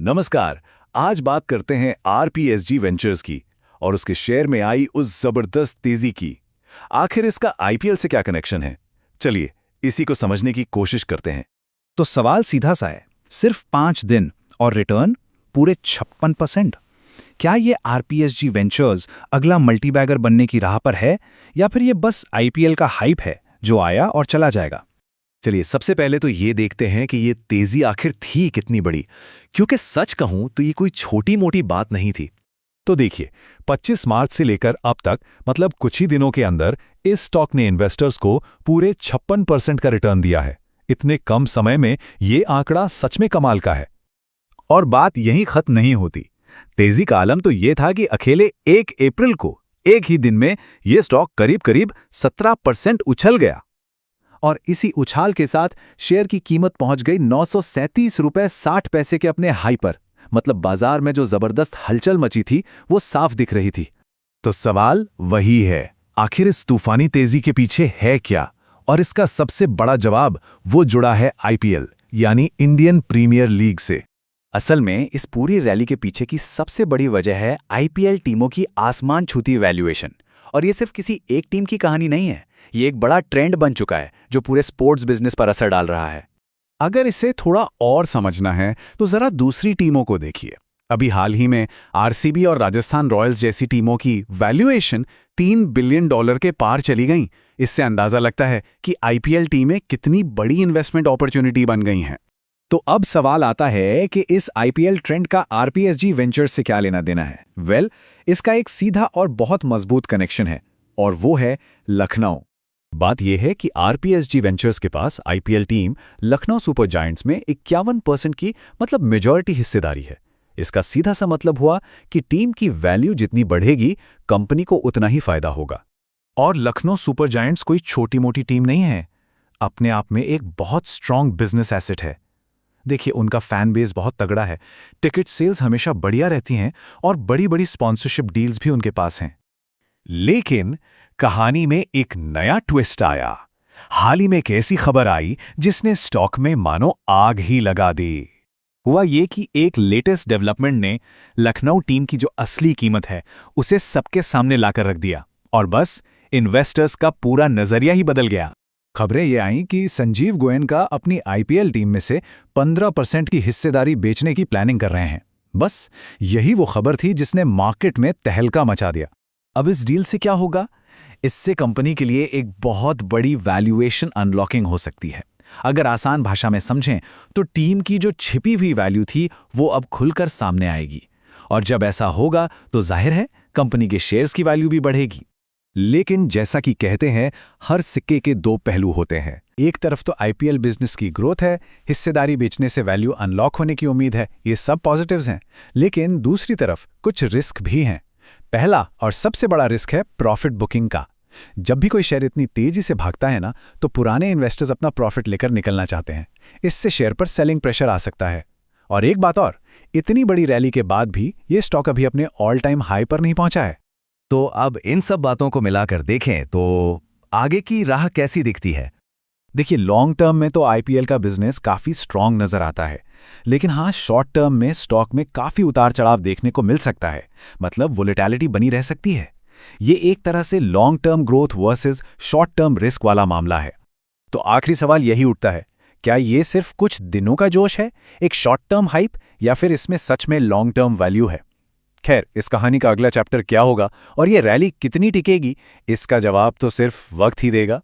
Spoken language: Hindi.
नमस्कार। आज बात करते हैं आरपीएसजी वेंचर्स की और उसके शेयर में आई उस जबरदस्त तेजी की। आखिर इसका आईपीएल से क्या कनेक्शन है? चलिए इसी को समझने की कोशिश करते हैं। तो सवाल सीधा सा है, सिर्फ 5 दिन और रिटर्न पूरे 56%। क्या ये आरपीएसजी वेंचर्स अगला मल्टीबैगर बनने की राह पर है या फिर ये बस आईपीएल का हाइप है जो आया और चला जाएगा? चलिए सबसे पहले तो ये देखते हैं कि ये तेजी आखिर थी कितनी बड़ी, क्योंकि सच कहूं तो ये कोई छोटी मोटी बात नहीं थी। तो देखिए 25 मार्च से लेकर अब तक मतलब कुछ ही दिनों के अंदर इस स्टॉक ने इन्वेस्टर्स को पूरे 56% का रिटर्न दिया है। इतने कम समय में ये आंकड़ा सच में कमाल का है। और बात यहीं खत्म नहीं होती। तेजी का आलम तो ये था कि अकेले 1 अप्रैल को एक ही दिन में ये स्टॉक करीब 17% उछल गया और इसी उछाल के साथ शेयर की कीमत पहुंच गई 937 रुपए 60 पैसे के अपने हाई पर। मतलब बाजार में जो जबरदस्त हलचल मची थी वो साफ दिख रही थी। तो सवाल वही है, आखिर इस तूफानी तेजी के पीछे है क्या? और इसका सबसे बड़ा जवाब वो जुड़ा है आईपीएल यानी इंडियन प्रीमियर लीग से। असल में इस पूरी रैली के पीछे की सबसे बड़ी वजह है आईपीएल टीमों की आसमान छूती वैल्यूएशन। और ये सिर्फ किसी एक टीम की कहानी नहीं है, ये एक बड़ा ट्रेंड बन चुका है जो पूरे स्पोर्ट्स बिजनेस पर असर डाल रहा है। अगर इसे थोड़ा और समझना है तो जरा दूसरी टीमों को देखिए। अभी हाल ही में आरसीबी और राजस्थान रॉयल्स जैसी टीमों की वैल्यूएशन $3 बिलियन के पार चली गईं। इससे अंदाजा लगता है कि आईपीएल टीमें कितनी बड़ी इन्वेस्टमेंट अपॉर्चुनिटी बन गई हैं। तो अब सवाल आता है कि इस आईपीएल ट्रेंड का आरपीएसजी वेंचर्स से क्या लेना देना है? इसका एक सीधा और बहुत मजबूत कनेक्शन है और वो है लखनऊ। बात यह है कि आरपीएसजी वेंचर्स के पास IPL team Lucknow super giants में 51% की मतलब मेजॉरिटी हिस्सेदारी है। इसका सीधा सा मतलब हुआ कि टीम की वैल्यू जितनी बढ़ेगी कंपनी को उतना ही फायदा होगा। और लखनऊ सुपर जायंट्स कोई छोटी मोटी टीम नहीं है, अपने आप में एक बहुत स्ट्रांग बिजनेस एसेट है। देखिए उनका फैन बेस बहुत तगड़ा है, टिकट सेल्स हमेशा बढ़िया रहती हैं और बड़ी बड़ी स्पॉन्सरशिप डील्स भी उनके पास हैं। लेकिन कहानी में एक नया ट्विस्ट आया। हाल ही में एक ऐसी खबर आई जिसने स्टॉक में मानो आग ही लगा दी। हुआ ये कि एक लेटेस्ट डेवलपमेंट ने लखनऊ टीम की जो असली कीमत है उसे सबके सामने लाकर रख दिया और बस इन्वेस्टर्स का पूरा नजरिया ही बदल गया। खबरें ये आईं कि संजीव गोयनका अपनी आईपीएल टीम में से 15% की हिस्सेदारी बेचने की प्लानिंग कर रहे हैं। बस यही वो खबर थी जिसने मार्केट में तहलका मचा दिया। अब इस डील से क्या होगा? इससे कंपनी के लिए एक बहुत बड़ी वैल्यूएशन अनलॉकिंग हो सकती है। अगर आसान भाषा में समझें तो टीम की जो छिपी हुई वैल्यू थी वो अब खुलकर सामने आएगी और जब ऐसा होगा तो जाहिर है कंपनी के शेयर्स की वैल्यू भी बढ़ेगी। लेकिन जैसा कि कहते हैं हर सिक्के के दो पहलू होते हैं। एक तरफ तो आईपीएल बिजनेस की ग्रोथ है, हिस्सेदारी बेचने से वैल्यू अनलॉक होने की उम्मीद है, ये सब पॉजिटिव्स हैं। लेकिन दूसरी तरफ कुछ रिस्क भी हैं। पहला और सबसे बड़ा रिस्क है प्रॉफिट बुकिंग का। जब भी कोई शेयर इतनी तेजी से भागता है ना तो पुराने इन्वेस्टर्स अपना प्रॉफिट लेकर निकलना चाहते हैं। इससे शेयर पर सेलिंग प्रेशर आ सकता है। और एक बात और, इतनी बड़ी रैली के बाद भी ये स्टॉक अभी अपने ऑल टाइम हाई पर नहीं पहुंचा है। तो अब इन सब बातों को मिलाकर देखें तो आगे की राह कैसी दिखती है? देखिए लॉन्ग टर्म में तो आईपीएल का बिजनेस काफ़ी स्ट्रांग नज़र आता है, लेकिन हाँ शॉर्ट टर्म में स्टॉक में काफ़ी उतार चढ़ाव देखने को मिल सकता है। मतलब वोलेटिलिटी बनी रह सकती है। ये एक तरह से long term growth versus short term risk वाला मामला है। तो आखिरी सवाल यही उठता है, क्या ये सिर्फ कुछ दिनों का जोश है, एक शॉर्ट टर्म हाइप, या फिर इसमें सच में लॉन्ग टर्म वैल्यू है? खैर, इस कहानी का अगला चैप्टर क्या होगा और ये रैली कितनी टिकेगी, इसका जवाब तो सिर्फ वक्त ही देगा।